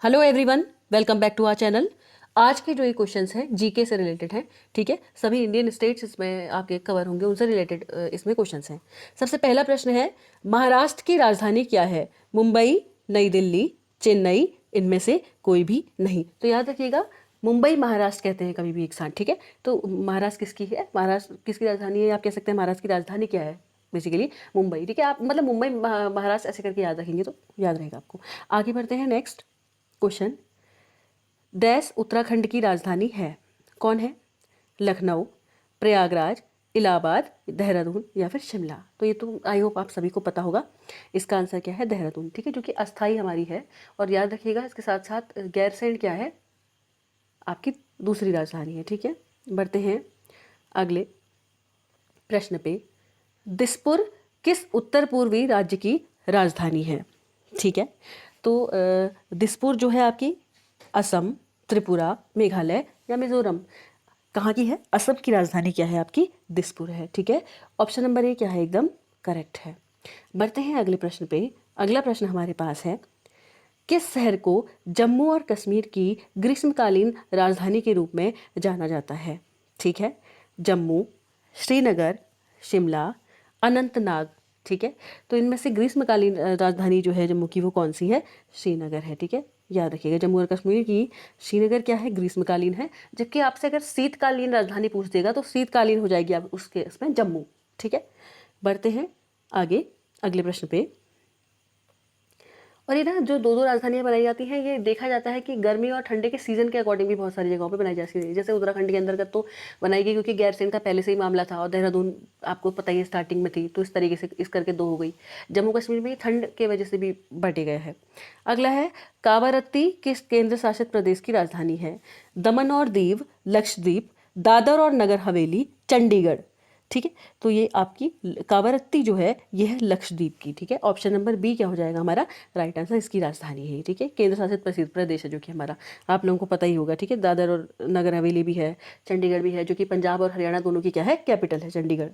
Hello everyone, welcome back to our channel. आज के जो ये क्वेश्चंस हैं जीके से रिलेटेड हैं। ठीक है, सभी इंडियन स्टेट्स इसमें आपके कवर होंगे, उनसे रिलेटेड इसमें क्वेश्चंस हैं। सबसे पहला प्रश्न है, महाराष्ट्र की राजधानी क्या है? मुंबई, नई दिल्ली, चेन्नई, इनमें से कोई भी नहीं। तो याद रखिएगा, मुंबई महाराष्ट्र कहते हैं कभी भी एक साथ। ठीक है, तो महाराष्ट्र किसकी है? महाराष्ट्र किसकी राजधानी है? आप कह सकते हैं महाराष्ट्र की राजधानी क्या है? बेसिकली मुंबई। ठीक है, आप मतलब मुंबई महाराष्ट्र ऐसे करके याद रखेंगे तो याद रहेगा आपको। आगे बढ़ते हैं। नेक्स्ट क्वेश्चन, डैश उत्तराखंड की राजधानी है? कौन है? लखनऊ, प्रयागराज, इलाहाबाद, देहरादून या फिर शिमला। तो ये तो आई होप आप सभी को पता होगा। इसका आंसर क्या है? देहरादून। ठीक है, जो कि अस्थाई हमारी है। और याद रखिएगा इसके साथ साथ गैरसैंण क्या है? आपकी दूसरी राजधानी है। ठीक है, बढ़ते हैं अगले प्रश्न पे। दिसपुर किस उत्तर पूर्वी राज्य की राजधानी है? ठीक है, तो दिसपुर जो है आपकी असम, त्रिपुरा, मेघालय या मिजोरम, कहाँ की है? असम की राजधानी क्या है आपकी? दिसपुर है। ठीक है, ऑप्शन नंबर ए क्या है? एकदम करेक्ट है। बढ़ते हैं अगले प्रश्न पे। अगला प्रश्न हमारे पास है, किस शहर को जम्मू और कश्मीर की ग्रीष्मकालीन राजधानी के रूप में जाना जाता है? ठीक है, जम्मू, श्रीनगर, शिमला, अनंतनाग। ठीक है, तो इनमें से ग्रीष्मकालीन राजधानी जो है जम्मू की वो कौन सी है? श्रीनगर है। ठीक है, याद रखिएगा जम्मू और कश्मीर की श्रीनगर क्या है? ग्रीष्मकालीन है। जबकि आपसे अगर शीतकालीन राजधानी पूछ देगा तो शीतकालीन हो जाएगी आप उसके इसमें जम्मू। ठीक है, बढ़ते हैं आगे अगले प्रश्न पे। और ये ना जो दो दो राजधानियां बनाई जाती हैं, ये देखा जाता है कि गर्मी और ठंडे के सीजन के अकॉर्डिंग भी बहुत सारी जगहों पे बनाई जाती है। जैसे उत्तराखंड के अंतर्गत तो बनाई गई क्योंकि गैरसैंण का पहले से ही मामला था, और देहरादून आपको पता ही है स्टार्टिंग में थी, तो इस तरीके से इस करके दो हो गई। जम्मू कश्मीर में ठंड के वजह से भी बांटे गए हैं। अगला है, कावारत्ती किस केंद्र शासित प्रदेश की राजधानी है? दमन और दीव, लक्षद्वीप, दादर और नगर हवेली, चंडीगढ़। ठीक है, तो ये आपकी कावारत्ती जो है ये है लक्षद्वीप की। ठीक है, ऑप्शन नंबर बी क्या हो जाएगा हमारा? राइट आंसर, इसकी राजधानी है। ठीक है, केंद्र शासित प्रसिद्ध प्रदेश है जो कि हमारा, आप लोगों को पता ही होगा। ठीक है, दादर और नगर हवेली भी है, चंडीगढ़ भी है, जो कि पंजाब और हरियाणा दोनों की क्या है? कैपिटल है चंडीगढ़।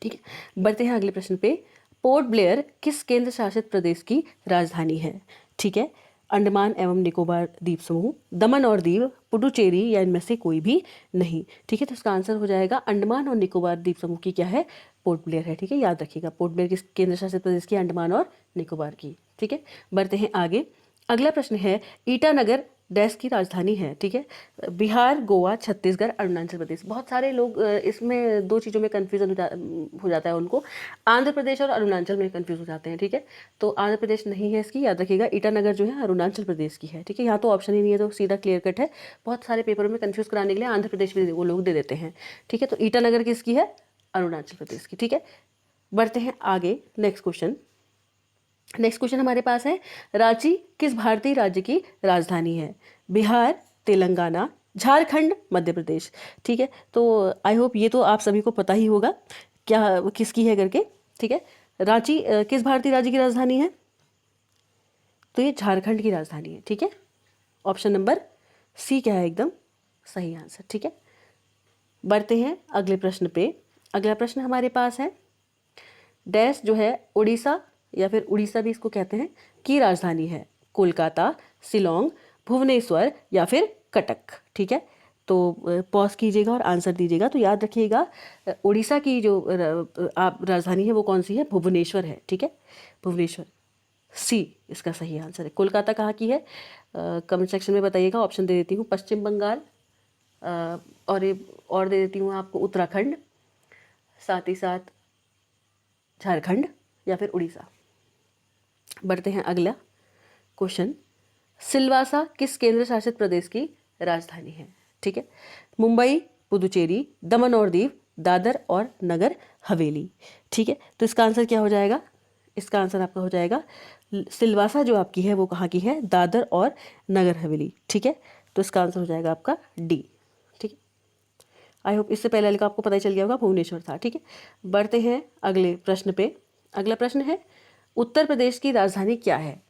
ठीक है, बढ़ते हैं अगले प्रश्न पे। पोर्ट ब्लेयर किस केंद्र शासित प्रदेश की राजधानी है? ठीक है, अंडमान एवं निकोबार द्वीप समूह, दमन और दीव, पुडुचेरी या इनमें से कोई भी नहीं। ठीक है, तो इसका आंसर हो जाएगा अंडमान और निकोबार द्वीप समूह की क्या है? पोर्ट ब्लेयर है। ठीक है, याद रखिएगा पोर्ट ब्लेयर किस केंद्र शासित प्रदेश की? अंडमान और निकोबार की। ठीक है, बढ़ते हैं आगे। अगला प्रश्न है, ईटानगर देश की राजधानी है? ठीक है, बिहार, गोवा, छत्तीसगढ़, अरुणाचल प्रदेश। बहुत सारे लोग इसमें दो चीज़ों में कन्फ्यूजन हो जाता है उनको, आंध्र प्रदेश और अरुणाचल में कन्फ्यूज हो जाते हैं। ठीक है, तो आंध्र प्रदेश नहीं है इसकी, याद रखिएगा ईटानगर जो है अरुणाचल प्रदेश की है। ठीक है, यहाँ तो ऑप्शन ही नहीं है, तो सीधा क्लियर कट है। बहुत सारे पेपरों में कन्फ्यूज कराने के लिए आंध्र प्रदेश भी वो लोग दे देते हैं। ठीक है, तो ईटानगर किसकी है? अरुणाचल प्रदेश की। ठीक है, बढ़ते हैं आगे। नेक्स्ट क्वेश्चन हमारे पास है, रांची किस भारतीय राज्य की राजधानी है? बिहार, तेलंगाना, झारखंड, मध्य प्रदेश। ठीक है, तो आई होप ये तो आप सभी को पता ही होगा क्या किसकी है करके। ठीक है, रांची किस भारतीय राज्य की राजधानी है? तो ये झारखंड की राजधानी है। ठीक है, ऑप्शन नंबर सी क्या है? एकदम सही आंसर। ठीक है, बढ़ते हैं अगले प्रश्न पे। अगला प्रश्न हमारे पास है, डैश जो है उड़ीसा या फिर उड़ीसा भी इसको कहते हैं की राजधानी है? कोलकाता, शिलोंग, भुवनेश्वर या फिर कटक। ठीक है, तो पॉज कीजिएगा और आंसर दीजिएगा। तो याद रखिएगा उड़ीसा की जो आप राजधानी है वो कौन सी है? भुवनेश्वर है। ठीक है, भुवनेश्वर, सी इसका सही आंसर है। कोलकाता कहाँ की है? कमेंट सेक्शन में बताइएगा। ऑप्शन दे देती हूँ, पश्चिम बंगाल, और दे देती हूँ आपको उत्तराखंड, साथ ही साथ झारखंड या फिर उड़ीसा। बढ़ते हैं अगला क्वेश्चन, सिलवासा किस केंद्र शासित प्रदेश की राजधानी है? ठीक है, मुंबई, पुदुचेरी, दमन और दीव, दादर और नगर हवेली। ठीक है, तो इसका आंसर क्या हो जाएगा? इसका आंसर आपका हो जाएगा सिलवासा जो आपकी है वो कहाँ की है? दादर और नगर हवेली। ठीक है, तो इसका आंसर हो जाएगा आपका डी। ठीक है, आई होप इससे पहले का आपको पता ही चल गया होगा, भुवनेश्वर था। ठीक है, बढ़ते हैं अगले प्रश्न पे। अगला प्रश्न है, उत्तर प्रदेश की राजधानी क्या है?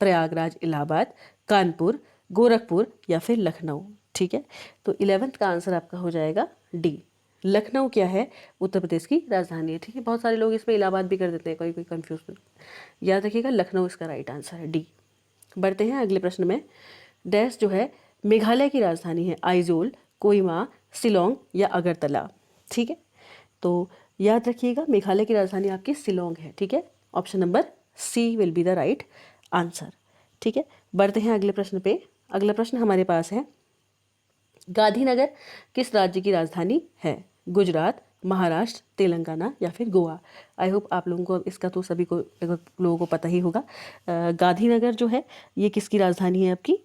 प्रयागराज, इलाहाबाद, कानपुर, गोरखपुर या फिर लखनऊ। ठीक है, तो 11th का आंसर आपका हो जाएगा डी। लखनऊ क्या है? उत्तर प्रदेश की राजधानी है। ठीक है, बहुत सारे लोग इसमें इलाहाबाद भी कर देते हैं, कोई कोई कन्फ्यूज। याद रखिएगा लखनऊ इसका राइट आंसर है, डी। बढ़ते हैं अगले प्रश्न में। डैश जो है मेघालय की राजधानी है, आइजोल, कोहिमा, शिलोंग या अगरतला। ठीक है, तो याद रखिएगा मेघालय की राजधानी आपकी शिलोंग है। ठीक है, option number C will be the right answer. ठीक है, बढ़ते हैं अगले प्रश्न पे। अगला प्रश्न हमारे पास है, गांधीनगर किस राज्य की राजधानी है? गुजरात, महाराष्ट्र, तेलंगाना या फिर गोवा। आई होप आप लोगों को इसका तो सभी को लगभग लोगों को पता ही होगा। गांधीनगर जो है ये किसकी राजधानी है? आपकी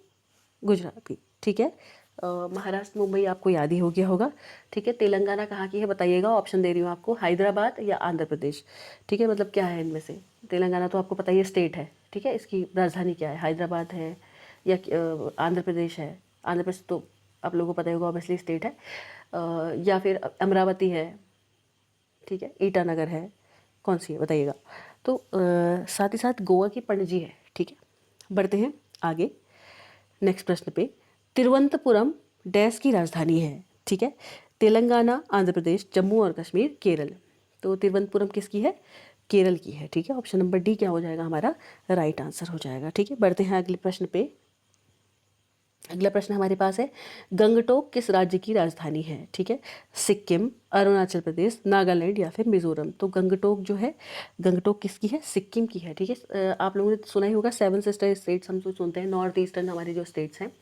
गुजरात की। ठीक है, महाराष्ट्र मुंबई आपको याद ही हो गया होगा। ठीक है, तेलंगाना कहाँ की है बताइएगा। ऑप्शन दे रही हूँ आपको, हैदराबाद या आंध्र प्रदेश। ठीक है, मतलब क्या है इनमें से? तेलंगाना तो आपको पता ही है स्टेट है। ठीक है, इसकी राजधानी क्या है? हैदराबाद है या आंध्र प्रदेश है? आंध्र प्रदेश तो आप लोगों को पता ही होगा, ऑब्वियसली स्टेट है। या फिर अमरावती है। ठीक है, ईटानगर है, कौन सी है बताइएगा। तो साथ ही साथ गोवा की पणजी है। ठीक है, बढ़ते हैं आगे नेक्स्ट प्रश्न पे। तिरुवनंतपुरम डैश की राजधानी है? ठीक है, तेलंगाना, आंध्र प्रदेश, जम्मू और कश्मीर, केरल। तो तिरुवनंतपुरम किसकी है? केरल की है। ठीक है, ऑप्शन नंबर डी क्या हो जाएगा हमारा? राइट आंसर हो जाएगा। ठीक है, बढ़ते हैं अगले प्रश्न पे। अगला प्रश्न हमारे पास है, गंगटोक किस राज्य की राजधानी है? ठीक है, सिक्किम, अरुणाचल प्रदेश, नागालैंड या फिर मिजोरम। तो गंगटोक जो है, गंगटोक किसकी है? सिक्किम की है। ठीक है, आप लोगों ने सुना ही होगा 7 सिस्टर स्टेट्स हम तो सुनते हैं, नॉर्थ ईस्टर्न हमारे जो स्टेट्स हैं।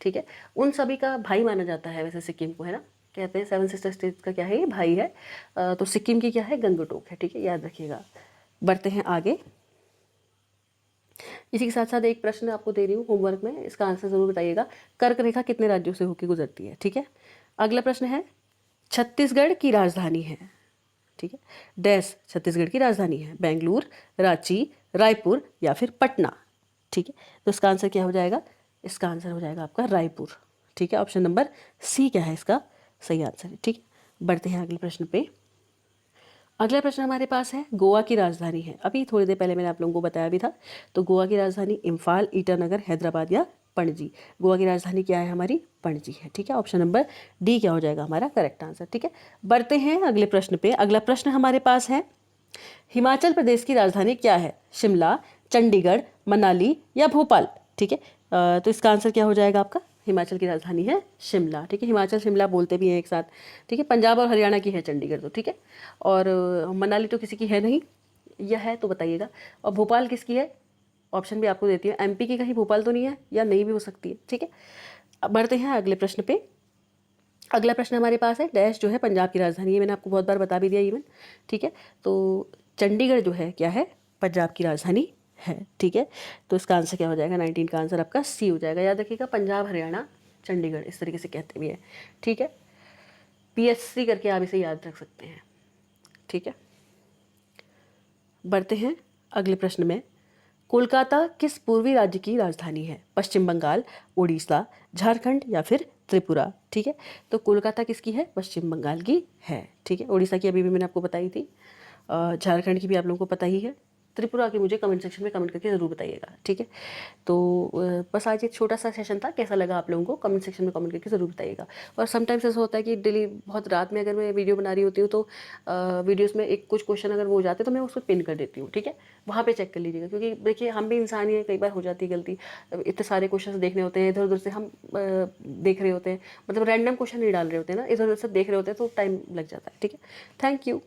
ठीक है, उन सभी का भाई माना जाता है वैसे सिक्किम को, है ना। कहते हैं 7 सिस्टर स्टेट्स का क्या है? ये भाई है। तो सिक्किम की क्या है? गंगटोक है। ठीक है, याद रखिएगा। बढ़ते हैं आगे। इसी के साथ साथ एक प्रश्न आपको दे रही हूँ होमवर्क में, इसका आंसर जरूर बताइएगा। कर्क रेखा कितने राज्यों से होकर गुजरती है? ठीक है, अगला प्रश्न है, छत्तीसगढ़ की राजधानी है। ठीक है, डैश छत्तीसगढ़ की राजधानी है? बेंगलुरु, रांची, रायपुर या फिर पटना। ठीक है, तो इसका आंसर क्या हो जाएगा? इसका आंसर हो जाएगा आपका रायपुर। ठीक है, ऑप्शन नंबर सी क्या है इसका सही आंसर है। ठीक है, बढ़ते हैं अगले प्रश्न पे। अगला प्रश्न हमारे पास है, गोवा की राजधानी है? अभी थोड़ी देर पहले मैंने आप लोगों को बताया भी था। तो गोवा की राजधानी इम्फाल, ईटानगर, हैदराबाद या पणजी। गोवा की राजधानी क्या है हमारी? पणजी है। ठीक है, ऑप्शन नंबर डी क्या हो जाएगा हमारा करेक्ट आंसर। ठीक है, बढ़ते हैं अगले प्रश्न पे। अगला प्रश्न हमारे पास है, हिमाचल प्रदेश की राजधानी क्या है? शिमला, चंडीगढ़, मनाली या भोपाल। ठीक है, तो इसका आंसर क्या हो जाएगा आपका? हिमाचल की राजधानी है शिमला। ठीक है, हिमाचल शिमला बोलते भी हैं एक साथ। ठीक है, पंजाब और हरियाणा की है चंडीगढ़ तो। ठीक है, और मनाली तो किसी की है नहीं, यह है तो बताइएगा। और भोपाल किसकी है? ऑप्शन भी आपको देती है, एमपी की कहीं भोपाल तो नहीं है, या नहीं भी हो सकती है। ठीक है, अब बढ़ते हैं अगले प्रश्न पे। अगला प्रश्न हमारे पास है, डैश जो है पंजाब की राजधानी है। मैंने आपको बहुत बार बता भी दिया इवन। ठीक है, तो चंडीगढ़ जो है क्या है? पंजाब की राजधानी है। ठीक है, तो इसका आंसर क्या हो जाएगा? 19 का आंसर आपका सी हो जाएगा। याद रखिएगा, पंजाब, हरियाणा, चंडीगढ़ इस तरीके से कहते भी हैं। ठीक है, पीएससी करके आप इसे याद रख सकते हैं। ठीक है, बढ़ते हैं अगले प्रश्न में। कोलकाता किस पूर्वी राज्य की राजधानी है? पश्चिम बंगाल, उड़ीसा, झारखंड या फिर त्रिपुरा। ठीक है, तो कोलकाता किसकी है? पश्चिम बंगाल की है। ठीक है, उड़ीसा की अभी भी मैंने आपको बताई थी, झारखंड की भी आप लोगों को पता ही है, त्रिपुरा की मुझे कमेंट सेक्शन में कमेंट करके ज़रूर बताइएगा। ठीक है, तो बस आज एक छोटा सा सेशन था, कैसा लगा आप लोगों को कमेंट सेक्शन में कमेंट करके ज़रूर बताइएगा। और समटाइम्स ऐसा होता है कि डेली बहुत रात में अगर मैं वीडियो बना रही होती हूँ तो वीडियोस में एक कुछ क्वेश्चन अगर वो हो जाते तो मैं उसको पिन कर देती हूँ। ठीक है, वहाँ पे चेक कर लीजिएगा, क्योंकि देखिए हम भी इंसान ही हैं, कई बार हो जाती है गलती। इतने सारे क्वेश्चन देखने होते हैं, इधर उधर से हम देख रहे होते हैं, मतलब रैंडम क्वेश्चन नहीं डाल रहे होते हैं ना, इधर उधर से देख रहे होते हैं तो टाइम लग जाता है। ठीक है, थैंक यू।